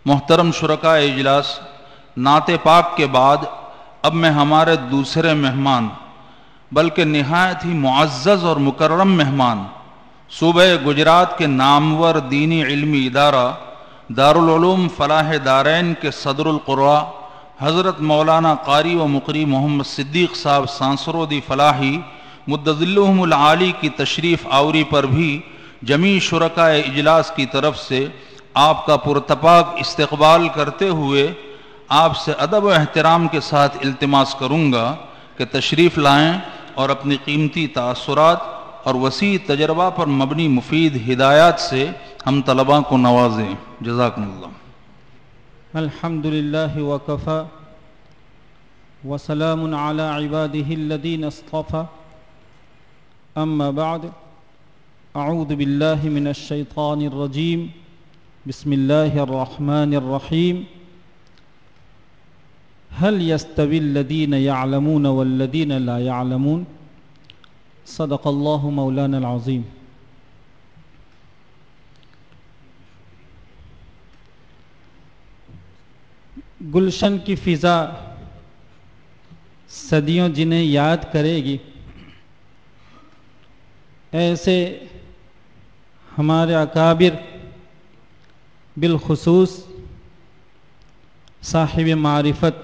محترم شرکاء اجلاس، نعت پاک کے بعد اب میں ہمارے دوسرے مہمان بلکہ نہایت ہی معزز اور مکرم مہمان صوبہ گجرات کے نامور دینی علمی ادارہ دارالعلوم فلاح دارین کے صدر القراء حضرت مولانا قاری و مقری محمد صدیق صاحب سانسرودی فلاحی مدظلہم العالی کی تشریف آوری پر بھی جمیع شرکاء اجلاس کی طرف سے آپ کا پرتپاک استقبال کرتے ہوئے آپ سے ادب و احترام کے ساتھ التماس کروں گا کہ تشریف لائیں اور اپنی قیمتی تاثرات اور وسیع تجربہ پر مبنی مفید ہدایات سے ہم طلباء کو نوازیں۔ جزاکم اللہ۔ الحمد للہ وکفا وسلام علی عبادہ الذین اصطفى اما بعد اعوذ باللہ من الشیطان الرجیم بسم اللہ الرحمن الرحیم هل يستوي الذين يعلمون والذين لا يعلمون صدق اللہ مولانا العظیم۔ گلشن کی فضا صدیوں جنہیں یاد کرے گی، ایسے ہمارے اکابر بالخصوص صاحب معرفت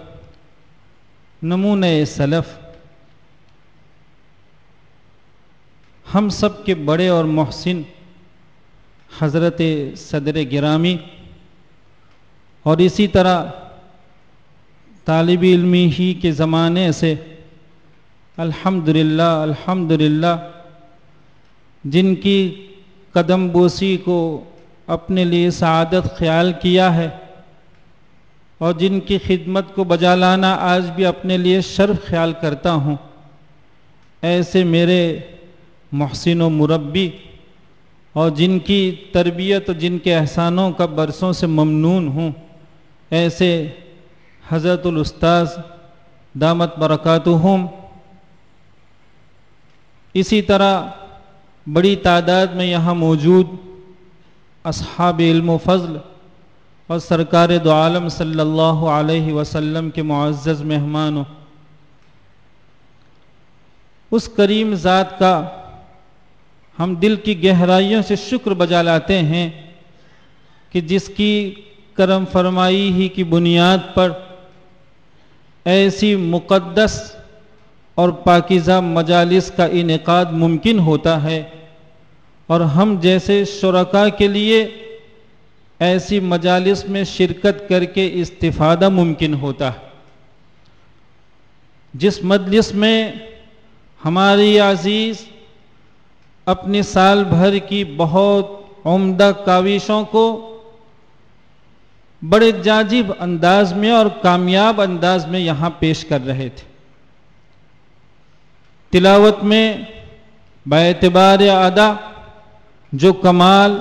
نمونہ سلف ہم سب کے بڑے اور محسن حضرت صدر گرامی، اور اسی طرح طالب علمی ہی کے زمانے سے الحمدللہ جن کی قدم بوسی کو اپنے لیے سعادت خیال کیا ہے اور جن کی خدمت کو بجا لانا آج بھی اپنے لیے شرف خیال کرتا ہوں، ایسے میرے محسن و مربی اور جن کی تربیت اور جن کے احسانوں کا برسوں سے ممنون ہوں، ایسے حضرت الاستاذ دامت برکاتہم، اسی طرح بڑی تعداد میں یہاں موجود اصحاب علم و فضل اور سرکار دو عالم صلی اللہ علیہ وسلم کے معزز مہمانوں، اس کریم ذات کا ہم دل کی گہرائیوں سے شکر بجا لاتے ہیں کہ جس کی کرم فرمائی ہی کی بنیاد پر ایسی مقدس اور پاکیزہ مجالس کا انعقاد ممکن ہوتا ہے، اور ہم جیسے شرکاء کے لیے ایسی مجالس میں شرکت کر کے استفادہ ممکن ہوتا ہے۔ جس مجلس میں ہماری عزیز اپنے سال بھر کی بہت عمدہ کاوشوں کو بڑے جاذب انداز میں اور کامیاب انداز میں یہاں پیش کر رہے تھے، تلاوت میں باعتبار ادا جو کمال،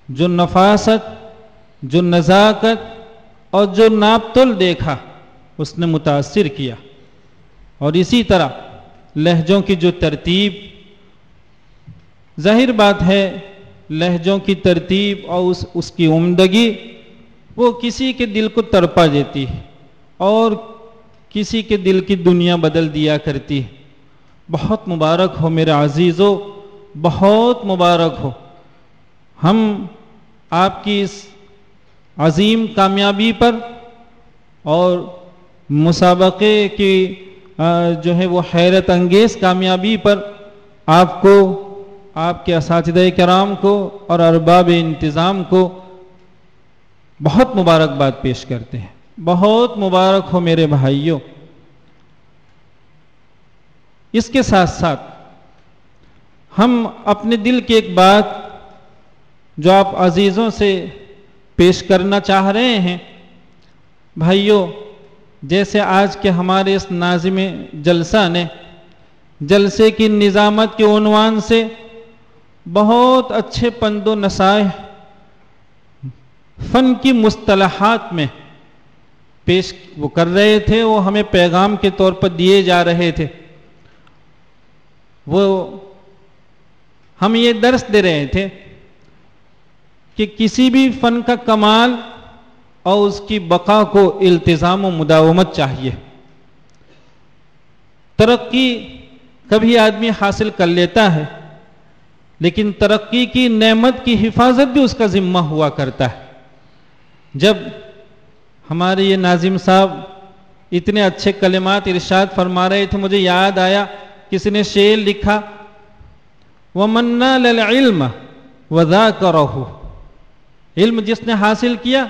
جو نفاست، جو نزاکت اور جو ناپتل دیکھا اس نے متاثر کیا، اور اسی طرح لہجوں کی جو ترتیب، ظاہر بات ہے لہجوں کی ترتیب اور اس کی عمدگی وہ کسی کے دل کو تڑپا دیتی ہے اور کسی کے دل کی دنیا بدل دیا کرتی ہے۔ بہت مبارک ہو میرے عزیزو، بہت مبارک ہو۔ ہم آپ کی اس عظیم کامیابی پر اور مسابقے کی جو ہے وہ حیرت انگیز کامیابی پر آپ کو، آپ کے اساتذہ کرام کو اور ارباب انتظام کو بہت مبارکباد پیش کرتے ہیں۔ بہت مبارک ہو میرے بھائیوں۔ اس کے ساتھ ساتھ ہم اپنے دل کی ایک بات جو آپ عزیزوں سے پیش کرنا چاہ رہے ہیں، بھائیوں، جیسے آج کے ہمارے اس ناظم جلسہ نے جلسے کی نظامت کے عنوان سے بہت اچھے پند و نصائح فن کی مصطلحات میں پیش وہ کر رہے تھے، وہ ہمیں پیغام کے طور پر دیے جا رہے تھے، وہ ہم یہ درس دے رہے تھے کہ کسی بھی فن کا کمال اور اس کی بقا کو التزام و مداومت چاہیے۔ ترقی کبھی آدمی حاصل کر لیتا ہے، لیکن ترقی کی نعمت کی حفاظت بھی اس کا ذمہ ہوا کرتا ہے۔ جب ہمارے یہ ناظم صاحب اتنے اچھے کلمات ارشاد فرما رہے تھے، مجھے یاد آیا کسی نے شعر لکھا، وَمَن نَالَ الْعِلْمَ وَذَاكَرَهُ، علم جس نے حاصل کیا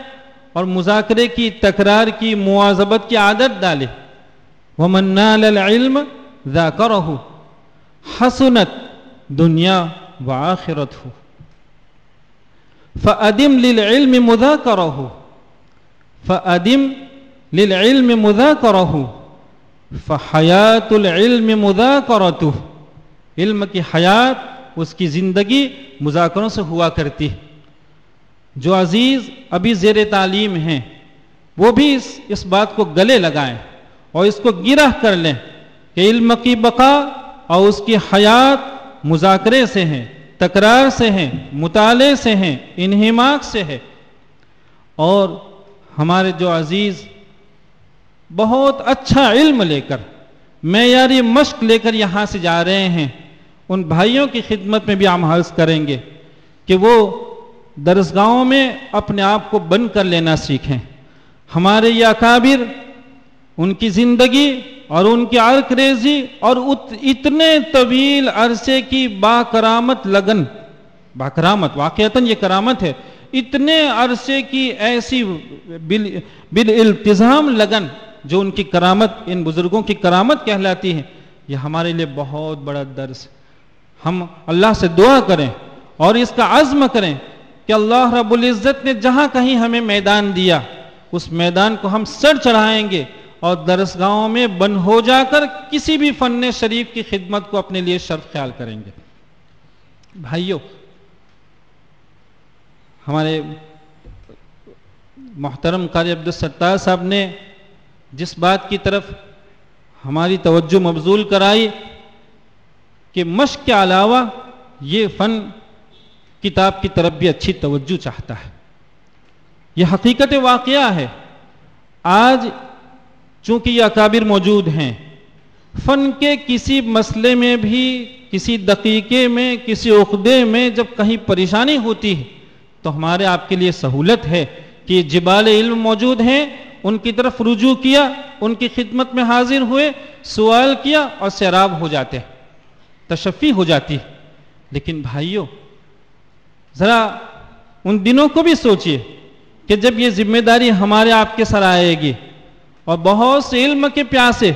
اور مذاکرے کی، تکرار کی، مواظبت کی عادت ڈالے، وَمَن نَالَ الْعِلْمَ ذَاكَرَهُ حَسُنَتْ دُنْيَا وَآخِرَتُهُ فَأَدِمْ لِلْعِلْمِ مُذَاكَرَهُ فَأَدِمْ لِلْعِلْمِ مُذَاكَرَهُ فَحَيَاةُ الْعِلْمِ مُذَاكَرَتُهُ، علم کی حیات، اس کی زندگی مذاکروں سے ہوا کرتی ہے۔ جو عزیز ابھی زیر تعلیم ہیں وہ بھی اس بات کو گلے لگائیں اور اس کو گرہ کر لیں کہ علم کی بقا اور اس کی حیات مذاکرے سے ہیں، تکرار سے ہیں، مطالعے سے ہیں، انہماک سے ہے۔ اور ہمارے جو عزیز بہت اچھا علم لے کر، معیاری مشق لے کر یہاں سے جا رہے ہیں، ان بھائیوں کی خدمت میں بھی ہم عرض کریں گے کہ وہ درسگاہوں میں اپنے آپ کو بند کر لینا سیکھیں۔ ہمارے یہ اکابر، ان کی زندگی اور ان کی عرق ریزی اور اتنے طویل عرصے کی باکرامت لگن، باکرامت واقعتاً یہ کرامت ہے، اتنے عرصے کی ایسی بالالتزام لگن جو ان کی کرامت، ان بزرگوں کی کرامت کہلاتی ہے، یہ ہمارے لیے بہت بڑا درس ہے۔ ہم اللہ سے دعا کریں اور اس کا عزم کریں کہ اللہ رب العزت نے جہاں کہیں ہمیں میدان دیا، اس میدان کو ہم سر چڑھائیں گے اور درسگاہوں میں بند ہو جا کر کسی بھی فن شریف کی خدمت کو اپنے لیے شرف خیال کریں گے۔ بھائیو، ہمارے محترم قاری عبدالستار صاحب نے جس بات کی طرف ہماری توجہ مبذول کرائی کہ مشق کے علاوہ یہ فن کتاب کی طرف بھی اچھی توجہ چاہتا ہے، یہ حقیقت واقعہ ہے۔ آج چونکہ یہ اکابر موجود ہیں، فن کے کسی مسئلے میں بھی، کسی دقیقے میں، کسی عقدے میں جب کہیں پریشانی ہوتی ہے تو ہمارے آپ کے لیے سہولت ہے کہ جبال علم موجود ہیں، ان کی طرف رجوع کیا، ان کی خدمت میں حاضر ہوئے، سوال کیا اور سیراب ہو جاتے ہیں، تشفی ہو جاتی ہے۔ لیکن بھائیو، ذرا ان دنوں کو بھی سوچئے کہ جب یہ ذمہ داری ہمارے آپ کے سر آئے گی اور بہت سے علم کے پیاسے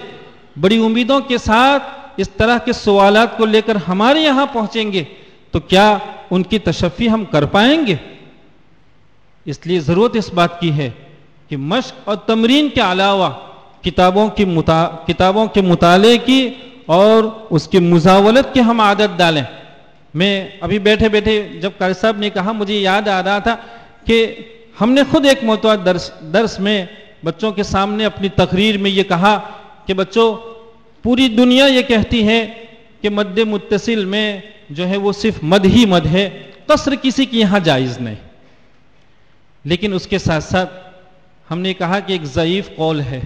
بڑی امیدوں کے ساتھ اس طرح کے سوالات کو لے کر ہمارے یہاں پہنچیں گے تو کیا ان کی تشفی ہم کر پائیں گے؟ اس لیے ضرورت اس بات کی ہے کہ مشق اور تمرین کے علاوہ کتابوں کے مطالعے کی اور اس کی مزاولت کی ہم عادت ڈالیں۔ میں ابھی بیٹھے بیٹھے جب قاری صاحب نے کہا، مجھے یاد آ رہا تھا کہ ہم نے خود ایک مرتبہ درس میں بچوں کے سامنے اپنی تقریر میں یہ کہا کہ بچوں، پوری دنیا یہ کہتی ہے کہ مد متصل میں جو ہے وہ صرف مد ہی مد ہے، قصر کسی کی یہاں جائز نہیں۔ لیکن اس کے ساتھ ساتھ ہم نے کہا کہ ایک ضعیف قول ہے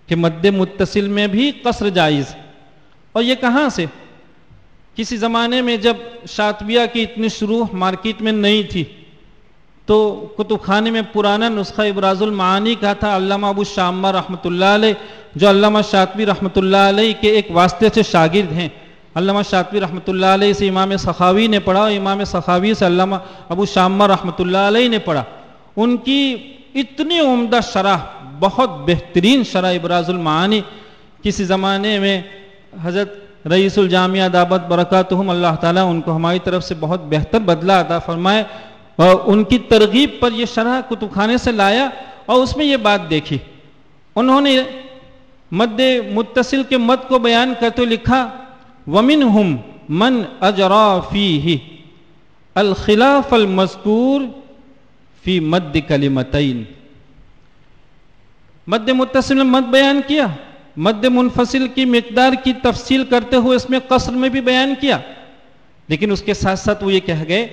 کہ مد متصل میں بھی قصر جائز، اور یہ کہاں سے؟ کسی زمانے میں جب شاطبیہ کی اتنی شروع مارکیٹ میں نہیں تھی تو کتب خانے میں پرانا نسخہ ابراز المعانی کا تھا، علامہ ابو شامہ رحمۃ اللہ علیہ، جو علامہ شاطبی رحمۃ اللہ علیہ کے ایک واسطے سے شاگرد ہیں۔ علامہ شاطبی رحمۃ اللہ علیہ سے امام سخاوی نے پڑھا اور امام سخاوی سے علامہ ابو شامہ رحمۃ اللہ علیہ نے پڑھا۔ ان کی اتنی عمدہ شرح، بہت بہترین شرح ابراز المعانی، کسی زمانے میں حضرت رئیس الجامعہ دامت برکاتہم، اللہ تعالیٰ ان کو ہماری طرف سے بہت بہتر بدلہ عطا فرمائے، اور ان کی ترغیب پر یہ شرح کتب خانے سے لایا اور اس میں یہ بات دیکھی۔ انہوں نے مد متصل کے مد کو بیان کرتے ہوئے لکھا، وَمِنْهُمْ مَنْ أَجْرَى فِيهِ الْخِلَافَ الْمَذْكُورِ فِي مَدِّ كَلِمَتَيْنِ۔ مد متصل میں مد بیان کیا، مد منفصل کی مقدار کی تفصیل کرتے ہوئے اس میں قصر میں بھی بیان کیا، لیکن اس کے ساتھ ساتھ وہ یہ کہہ گئے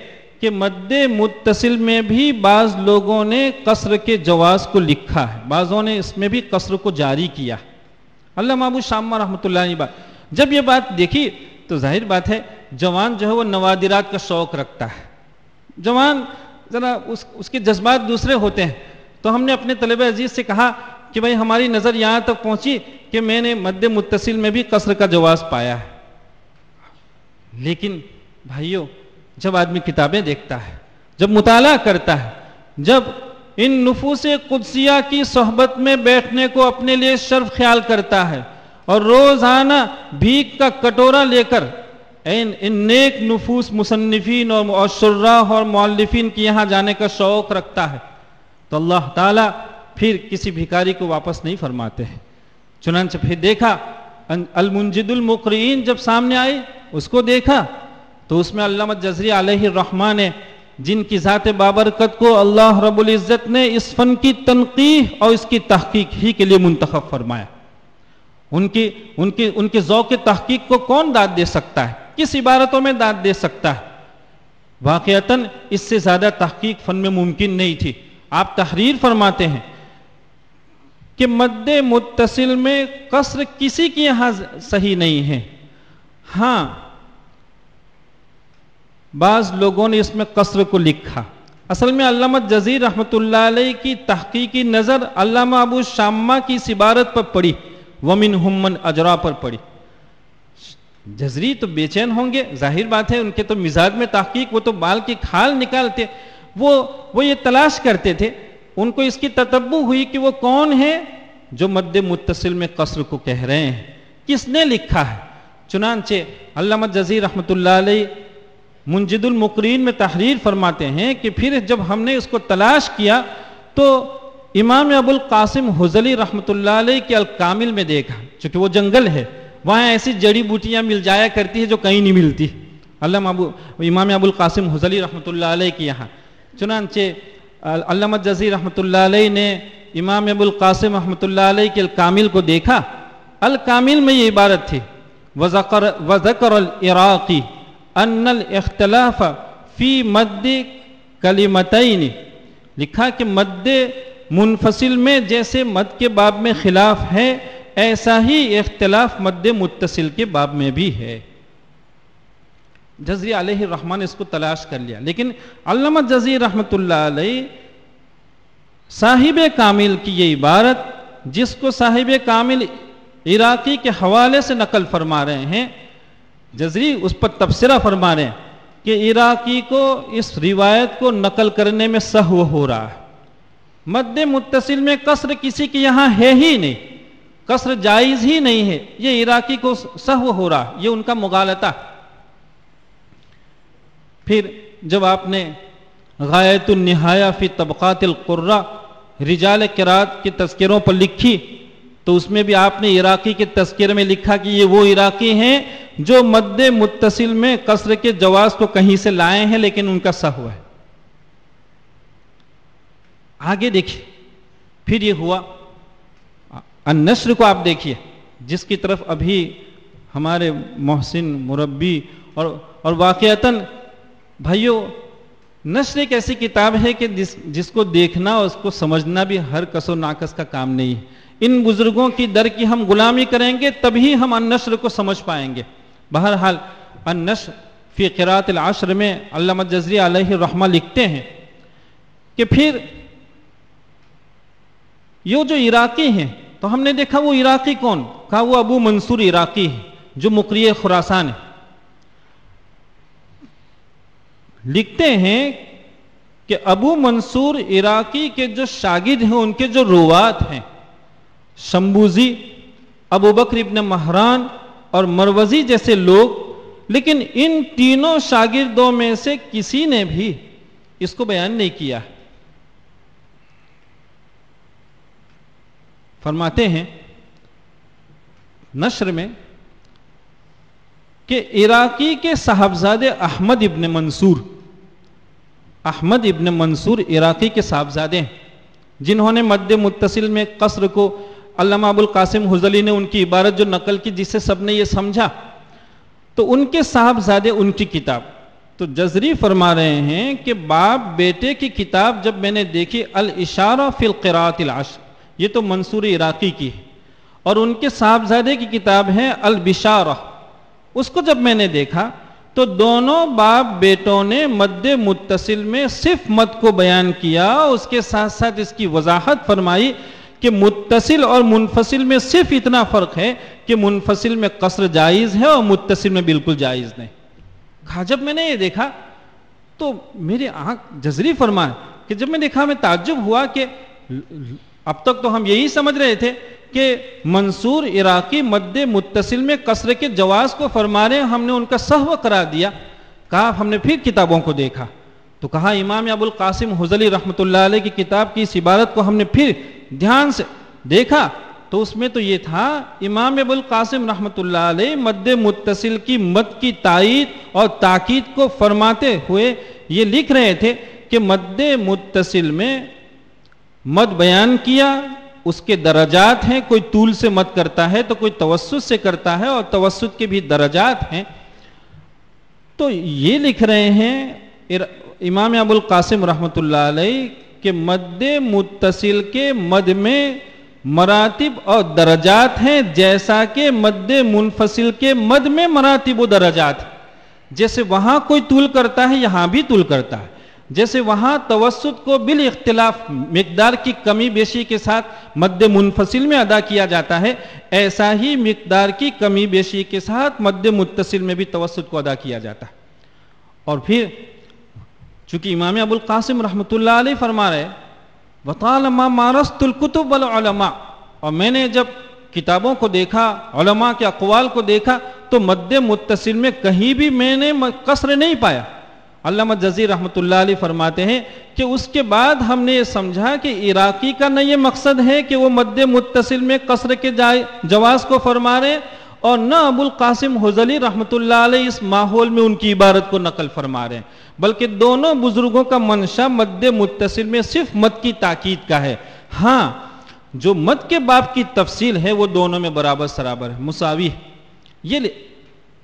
کہ مد متصل میں بھی بعض لوگوں نے قصر کے جواز کو لکھا ہے، بعضوں نے اس میں بھی قصر کو جاری کیا۔ علامہ ابو شامہ رحمۃ اللہ علیہ جب یہ بات دیکھی تو ظاہر بات ہے جوان جو ہے وہ نوادرات کا شوق رکھتا ہے، جوان ذرا اس کے جذبات دوسرے ہوتے ہیں۔ تو ہم نے اپنے طلبہ عزیز سے کہا کہ بھائی ہماری نظر یہاں تک پہنچی کہ میں نے مد متصل میں بھی قصر کا جواز پایا ہے، لیکن بھائیو جب آدمی کتابیں دیکھتا ہے، جب مطالعہ کرتا ہے، جب ان نفوس قدسیہ کی صحبت میں بیٹھنے کو اپنے لیے شرف خیال کرتا ہے اور روزانہ بھیک کا کٹورا لے کر ان نیک نفوس مصنفین اور شراح اور مؤلفین کے یہاں جانے کا شوق رکھتا ہے، تو اللہ تعالیٰ پھر کسی بھکاری کو واپس نہیں فرماتے ہیں۔ چنانچہ پھر دیکھا المنجد المقرئین جب سامنے آئی، اس کو دیکھا تو اس میں علامہ جزری علیہ الرحمہ نے جن کی ذات بابرکت کو اللہ رب العزت نے اس فن کی تنقیح اور اس کی تحقیق ہی کے لیے منتخب فرمایا، ان کے ذوق تحقیق کو کون داد دے سکتا ہے، کس عبارتوں میں داد دے سکتا ہے؟ واقعتاً اس سے زیادہ تحقیق فن میں ممکن نہیں تھی۔ آپ تحریر فرماتے ہیں کہ مد متصل میں قصر کسی کے یہاں صحیح نہیں ہے، ہاں بعض لوگوں نے اس میں قصر کو لکھا۔ اصل میں علامہ جزیر رحمۃ اللہ علیہ کی تحقیقی نظر علامہ ابو شامہ کی اس عبارت پر پڑی، وَمِنْهُمْ مَنْ أَجْرَى پر پڑی۔ جزری تو بے چین ہوں گے، ظاہر بات ہے، ان کے تو مزاج میں تحقیق، وہ تو بال کی کھال نکالتے، وہ یہ تلاش کرتے تھے، ان کو اس کی تتبع ہوئی کہ وہ کون ہے جو مد متصل میں قصر کو کہہ رہے ہیں، کس نے لکھا ہے۔ چنانچہ علامہ جزیر رحمۃ اللہ علیہ منجد المقرئین میں تحریر فرماتے ہیں کہ پھر جب ہم نے اس کو تلاش کیا تو امام ابو القاسم حزلی رحمۃ اللہ علیہ کے الکامل میں دیکھا، چونکہ وہ جنگل ہے، وہاں ایسی جڑی بوٹیاں مل جایا کرتی ہیں جو کہیں نہیں ملتی امام ابو القاسم حزلی رحمۃ اللہ علیہ کے یہاں۔ چنانچہ علامہ جزیر رحمۃ اللہ علیہ نے امام ابو القاسم رحمۃ اللہ علیہ کے الکامل کو دیکھا، الکامل میں یہ عبارت تھی وذکر العراقی ان الاختلاف فی مد کلمتین، لکھا کہ مد منفصل میں جیسے مد کے باب میں خلاف ہے، ایسا ہی اختلاف مد متصل کے باب میں بھی ہے۔ جزری علیہ الرحمن نے اس کو تلاش کر لیا، لیکن علامہ جزیر رحمۃ اللہ علیہ صاحب کامل کی یہ عبارت، جس کو صاحب کامل عراقی کے حوالے سے نقل فرما رہے ہیں، جزری اس پر تبصرہ فرما رہے ہیں کہ عراقی کو اس روایت کو نقل کرنے میں سہو ہو رہا ہے، مد متصل میں قصر کسی کے یہاں ہے ہی نہیں، قصر جائز ہی نہیں ہے، یہ عراقی کو سہو ہو رہا ہے، یہ ان کا مغالطہ۔ پھر جب آپ نے غایت النہایہ فی طبقات القراء رجال قرات کے تذکروں پر لکھی تو اس میں بھی آپ نے عراقی کے تذکرے میں لکھا کہ یہ وہ عراقی ہیں جو مد متصل میں قصر کے جواز کو کہیں سے لائے ہیں، لیکن ان کا سہو ہے۔ آگے دیکھیے پھر یہ ہوا النشر کو آپ دیکھیے، جس کی طرف ابھی ہمارے محسن مربی اور واقعتاً بھائیو نشر ایک ایسی کتاب ہے کہ جس کو دیکھنا اور اس کو سمجھنا بھی ہر کس و ناقص کا کام نہیں ہے۔ ان بزرگوں کی در کی ہم غلامی کریں گے تبھی ہم النشر کو سمجھ پائیں گے۔ بہرحال النشر فی قراءۃ العشر میں علامہ جزری علیہ الرحمہ لکھتے ہیں کہ پھر یہ جو عراقی ہیں، تو ہم نے دیکھا وہ عراقی کون؟ کہا وہ ابو منصور عراقی ہے جو مقری خراسان ہے۔ لکھتے ہیں کہ ابو منصور عراقی کے جو شاگرد ہیں، ان کے جو روات ہیں، شمبوزی، ابو بکر ابن مہران اور مروزی جیسے لوگ، لیکن ان تینوں شاگردوں میں سے کسی نے بھی اس کو بیان نہیں کیا۔ فرماتے ہیں نشر میں کہ عراقی کے صاحبزادے احمد ابن منصور عراقی کے صاحبزادے ہیں، جنہوں نے مد متصل میں قصر کو علامہ ابو القاسم حزلی نے ان کی عبارت جو نقل کی، جس سے سب نے یہ سمجھا، تو ان کے صاحبزادے ان کی کتاب تو جزری فرما رہے ہیں کہ باپ بیٹے کی کتاب جب میں نے دیکھی الاشارہ فی القراءۃ العشر، یہ تو منصور عراقی کی ہے، اور ان کے صاحبزادے کی کتاب ہے البشارہ، اس کو جب میں نے دیکھا تو دونوں باپ بیٹوں نے مد متصل میں صرف مد کو بیان کیا، اس کے ساتھ ساتھ اس کی وضاحت فرمائی کہ متصل اور منفصل میں صرف اتنا فرق ہے کہ منفصل میں قصر جائز ہے اور متصل میں بالکل جائز نہیں۔ کہا جب میں نے یہ دیکھا تو میری آنکھ جزری فرمائے کہ جب میں دیکھا میں تعجب ہوا کہ اب تک تو ہم یہی سمجھ رہے تھے کہ منصور عراقی مد متصل میں قصر کے جواز کو فرما رہے ہیں، ہم نے ان کا سہو قرار دیا۔ کہا ہم نے پھر کتابوں کو دیکھا تو کہا امام ابو القاسم حزلی رحمۃ اللہ علیہ کی کتاب کی اس عبارت کو ہم نے پھر دھیان سے دیکھا تو اس میں تو یہ تھا امام ابو القاسم رحمۃ اللہ علیہ مد متصل کی مد کی تائید اور تاکید کو فرماتے ہوئے یہ لکھ رہے تھے کہ مد متصل میں مد بیان کیا، اس کے درجات ہیں، کوئی طول سے مد کرتا ہے تو کوئی توسط سے کرتا ہے، اور توسط کے بھی درجات ہیں۔ تو یہ لکھ رہے ہیں امام ابو القاسم رحمۃ اللہ علیہ کہ مد متصل کے مد میں مراتب اور درجات ہیں، جیسا کہ مد منفصل کے مد میں مراتب و درجات ہیں۔ جیسے وہاں کوئی طول کرتا ہے یہاں بھی طول کرتا ہے، جیسے وہاں توسط کو بالاختلاف مقدار کی کمی بیشی کے ساتھ مد منفصل میں ادا کیا جاتا ہے، ایسا ہی مقدار کی کمی بیشی کے ساتھ مد متصل میں بھی توسط کو ادا کیا جاتا ہے۔ اور پھر چونکہ امام ابو القاسم رحمۃ اللہ علیہ فرما رہے وَطَالَمَا مَارَسْتُ الْكُتُبَ وَالْعُلَمَاء، اور میں نے جب کتابوں کو دیکھا، علماء کے اقوال کو دیکھا تو مد متصل میں کہیں بھی میں نے قصر نہیں پایا۔ علامہ جزری رحمۃ اللہ علیہ فرماتے ہیں کہ اس کے بعد ہم نے یہ سمجھا کہ عراقی کا نہ یہ مقصد ہے کہ وہ مد متصل میں قصر کے جواز کو فرما رہے ہیں، اور نہ ابو القاسم حزلی رحمۃ اللہ علیہ اس ماحول میں ان کی عبارت کو نقل فرما رہے ہیں، بلکہ دونوں بزرگوں کا منشا مد متصل میں صرف مد کی تاکید کا ہے۔ ہاں جو مد کے باب کی تفصیل ہے وہ دونوں میں برابر سرابر ہے، مساوی ہے۔ یہ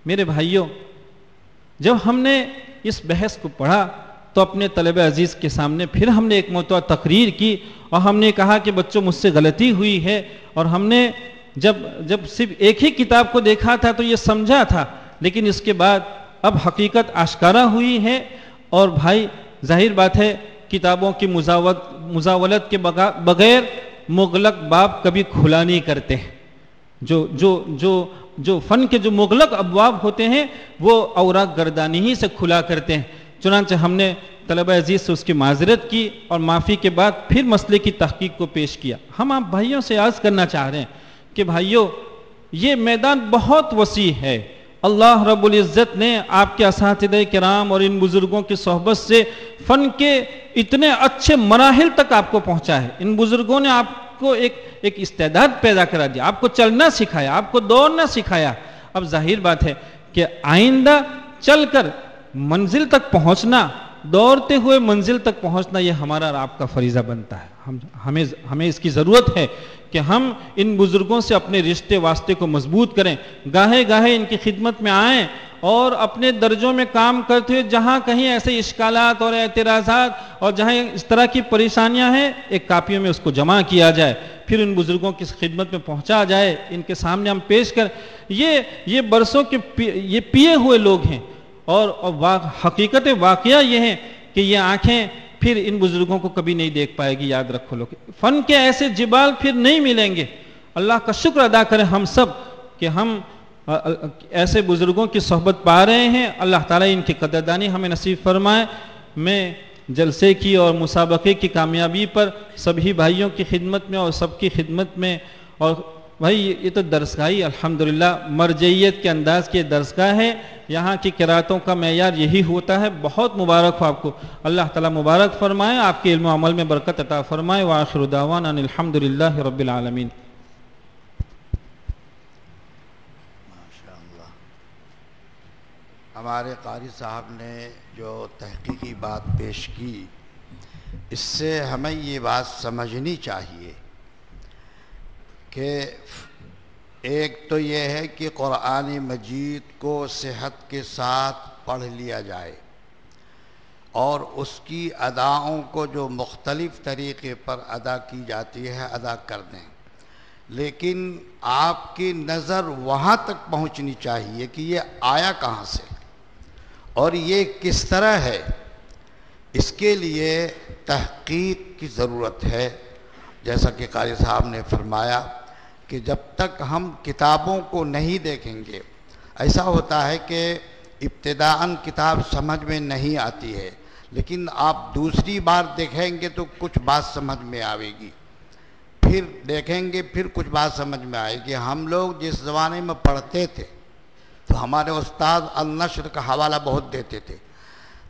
میرے بھائیوں، جب ہم نے اس بحث کو پڑھا تو اپنے طلبہ عزیز کے سامنے پھر ہم نے ایک مرتبہ تقریر کی اور ہم نے کہا کہ بچوں مجھ سے غلطی ہوئی ہے، اور ہم نے جب صرف ایک ہی کتاب کو دیکھا تھا تو یہ سمجھا تھا، لیکن اس کے بعد اب حقیقت آشکارا ہوئی ہے، اور بھائی ظاہر بات ہے کتابوں کی مزاولت کے بغیر مغلق باب کبھی کھلا نہیں کرتے۔ جو فن کے جو مغلق ابواب ہوتے ہیں وہ اوراق گردانی ہی سے کھلا کرتے ہیں۔ چنانچہ ہم نے طلبہ عزیز سے اس کی معذرت کی اور معافی کے بعد پھر مسئلے کی تحقیق کو پیش کیا۔ ہم آپ بھائیوں سے عرض کرنا چاہ رہے ہیں کہ بھائیوں یہ میدان بہت وسیع ہے، اللہ رب العزت نے آپ کے اساتذہ کرام اور ان بزرگوں کی صحبت سے فن کے اتنے اچھے مراحل تک آپ کو پہنچا ہے۔ ان بزرگوں نے آپ کو ایک استعداد پیدا کرا دیا، آپ کو چلنا سکھایا، آپ کو دوڑنا سکھایا۔ اب ظاہر بات ہے کہ آئندہ چل کر منزل تک پہنچنا، دوڑتے ہوئے منزل تک پہنچنا، یہ ہمارا اور آپ کا فریضہ بنتا ہے۔ ہمیں اس کی ضرورت ہے کہ ہم ان بزرگوں سے اپنے رشتے واسطے کو مضبوط کریں، گاہے گاہے ان کی خدمت میں آئیں اور اپنے درجوں میں کام کرتے ہوئے جہاں کہیں ایسے اشکالات اور اعتراضات اور جہاں اس طرح کی پریشانیاں ہیں ایک کاپیوں میں اس کو جمع کیا جائے، پھر ان بزرگوں کی خدمت میں پہنچا جائے، ان کے سامنے ہم پیش کر یہ برسوں کے یہ پیے ہوئے لوگ ہیں، اور حقیقت واقعہ یہ ہے کہ یہ آنکھیں پھر ان بزرگوں کو کبھی نہیں دیکھ پائے گی۔ یاد رکھو لوگ، فن کے ایسے جبال پھر نہیں ملیں گے۔ اللہ کا شکر ادا کریں ہم سب کہ ہم ایسے بزرگوں کی صحبت پا رہے ہیں۔ اللہ تعالیٰ ان کی قدردانی ہمیں نصیب فرمائے۔ میں جلسے کی اور مسابقے کی کامیابی پر سبھی بھائیوں کی خدمت میں اور سب کی خدمت میں، اور بھائی یہ تو درسگاہی الحمدللہ مرجعیت کے انداز کی درسگاہ ہے، یہاں کی قراتوں کا معیار یہی ہوتا ہے۔ بہت مبارک ہو آپ کو، اللہ تعالیٰ مبارک فرمائے، آپ کے علم و عمل میں برکت عطا فرمائے۔ وآخر دعوانا ان الحمدللہ رب العالمین۔ ماشاءاللہ، ہمارے قاری صاحب نے جو تحقیقی بات پیش کی، اس سے ہمیں یہ بات سمجھنی چاہیے کہ ایک تو یہ ہے کہ قرآن مجید کو صحت کے ساتھ پڑھ لیا جائے، اور اس کی اداؤں کو جو مختلف طریقے پر ادا کی جاتی ہے ادا کر دیں، لیکن آپ کی نظر وہاں تک پہنچنی چاہیے کہ یہ آیا کہاں سے اور یہ کس طرح ہے۔ اس کے لیے تحقیق کی ضرورت ہے، جیسا کہ قاری صاحب نے فرمایا کہ جب تک ہم کتابوں کو نہیں دیکھیں گے، ایسا ہوتا ہے کہ ابتداءً کتاب سمجھ میں نہیں آتی ہے، لیکن آپ دوسری بار دیکھیں گے تو کچھ بات سمجھ میں آئے گی، پھر دیکھیں گے پھر کچھ بات سمجھ میں آئے گی۔ ہم لوگ جس زمانے میں پڑھتے تھے تو ہمارے استاد النشر کا حوالہ بہت دیتے تھے،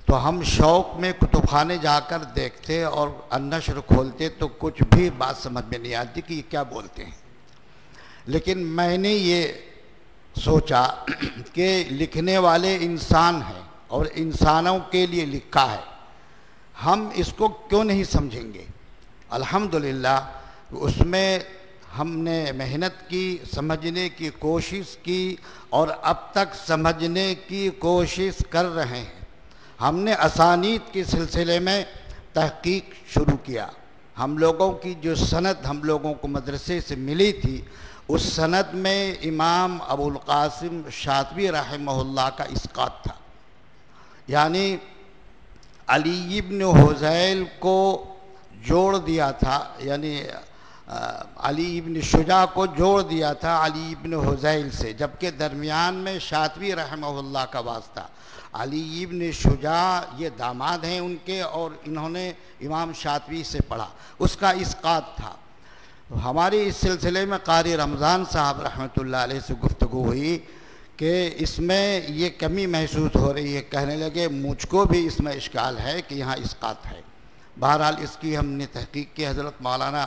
تو ہم شوق میں کتب خانے جا کر دیکھتے اور النشر کھولتے تو کچھ بھی بات سمجھ میں نہیں آتی کہ یہ کیا بولتے ہیں۔ لیکن میں نے یہ سوچا کہ لکھنے والے انسان ہیں اور انسانوں کے لیے لکھا ہے، ہم اس کو کیوں نہیں سمجھیں گے؟ الحمدللہ اس میں ہم نے محنت کی، سمجھنے کی کوشش کی اور اب تک سمجھنے کی کوشش کر رہے ہیں۔ ہم نے اسانید کے سلسلے میں تحقیق شروع کیا۔ ہم لوگوں کی جو سند ہم لوگوں کو مدرسے سے ملی تھی، اس سند میں امام ابو القاسم شاطبی رحمہ اللہ کا اسقاط تھا، یعنی علی ابن حذیل کو جوڑ دیا تھا، یعنی علی ابن شجاع کو جوڑ دیا تھا علی ابن حذیل سے، جبکہ درمیان میں شاطبی رحمہ اللہ کا واسطہ۔ علی ابن شجاع یہ داماد ہیں ان کے، اور انہوں نے امام شاطبی سے پڑھا، اس کا اسقاط تھا۔ ہماری اس سلسلے میں قاری رمضان صاحب رحمۃ اللہ علیہ سے گفتگو ہوئی کہ اس میں یہ کمی محسوس ہو رہی ہے، کہنے لگے مجھ کو بھی اس میں اشکال ہے کہ یہاں اسقاط ہے۔ بہرحال اس کی ہم نے تحقیق کی، حضرت مولانا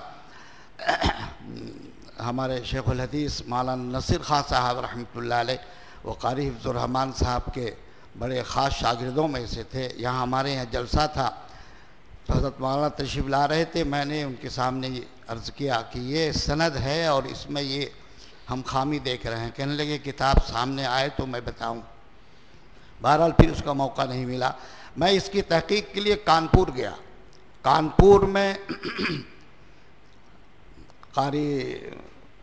ہمارے شیخ الحدیث مولانا نصیر خان صاحب رحمۃ اللہ علیہ، وہ قاری حفظ الرحمان صاحب کے بڑے خاص شاگردوں میں سے تھے، یہاں ہمارے یہاں جلسہ تھا تو حضرت مولانا تشریف لا رہے تھے، میں نے ان کے سامنے عرض کیا کہ یہ سند ہے اور اس میں یہ ہم خامی دیکھ رہے ہیں۔ کہنے لگے کتاب سامنے آئے تو میں بتاؤں۔ بہرحال پھر اس کا موقع نہیں ملا۔ میں اس کی تحقیق کے لیے کانپور گیا۔ کانپور میں قاری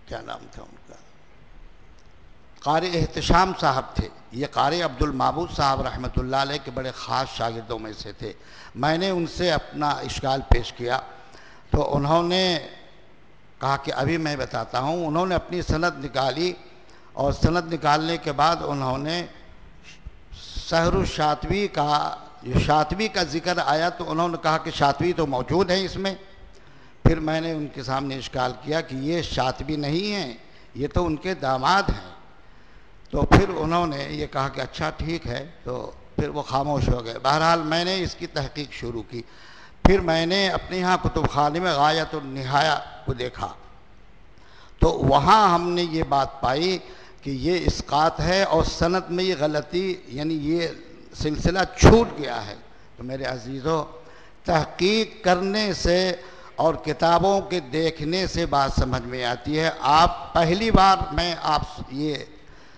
کیا نام تھا ان کا، قاری احتشام صاحب تھے، یہ قاری عبد المعبود صاحب رحمۃ اللہ علیہ کے بڑے خاص شاگردوں میں سے تھے۔ میں نے ان سے اپنا اشکال پیش کیا تو انہوں نے کہا کہ ابھی میں بتاتا ہوں۔ انہوں نے اپنی سند نکالی اور سند نکالنے کے بعد انہوں نے سحر الشاطبی کا، جو شاطبی کا ذکر آیا تو انہوں نے کہا کہ شاطبی تو موجود ہے اس میں۔ پھر میں نے ان کے سامنے اشکال کیا کہ یہ شاطبی نہیں ہیں، یہ تو ان کے داماد ہیں۔ تو پھر انہوں نے یہ کہا کہ اچھا ٹھیک ہے، تو پھر وہ خاموش ہو گئے۔ بہرحال میں نے اس کی تحقیق شروع کی۔ پھر میں نے اپنے یہاں کتب خانے میں غایت النہایہ کو دیکھا تو وہاں ہم نے یہ بات پائی کہ یہ اسقاط ہے اور سند میں یہ غلطی، یعنی یہ سلسلہ چھوٹ گیا ہے۔ تو میرے عزیزو، تحقیق کرنے سے اور کتابوں کے دیکھنے سے بات سمجھ میں آتی ہے۔ آپ پہلی بار میں آپ یہ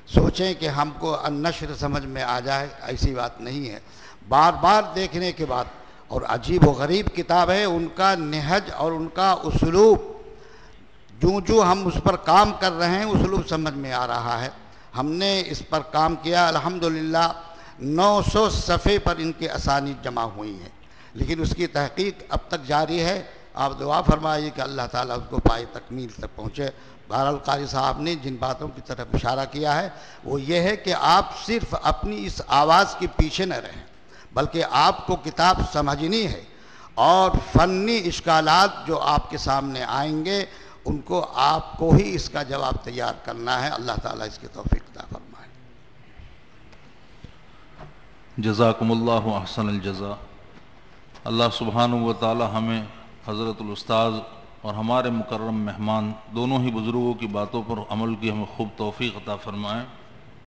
سوچیں کہ ہم کو النشر سمجھ میں آ جائے، ایسی بات نہیں ہے۔ بار بار دیکھنے کے بعد، اور عجیب و غریب کتاب ہے، ان کا نہج اور ان کا اسلوب، جو ہم اس پر کام کر رہے ہیں اسلوب سمجھ میں آ رہا ہے۔ ہم نے اس پر کام کیا، الحمدللہ 900 صفحے پر ان کے اسانید جمع ہوئی ہیں، لیکن اس کی تحقیق اب تک جاری ہے۔ آپ دعا فرمائیے کہ اللہ تعالیٰ اس کو پائے تکمیل تک پہنچے۔ بہرحال قاری صاحب نے جن باتوں کی طرف اشارہ کیا ہے وہ یہ ہے کہ آپ صرف اپنی اس آواز کے پیچھے نہ رہیں، بلکہ آپ کو کتاب سمجھنی ہے اور فنی اشکالات جو آپ کے سامنے آئیں گے ان کو آپ کو ہی اس کا جواب تیار کرنا ہے۔ اللہ تعالیٰ اس کی توفیق عطا فرمائے۔ جزاکم اللہ احسن الجزا۔ اللہ سبحانہ و تعالی ہمیں حضرت الاستاذ اور ہمارے مکرم مہمان دونوں ہی بزرگوں کی باتوں پر عمل کی ہمیں خوب توفیق عطا فرمائے۔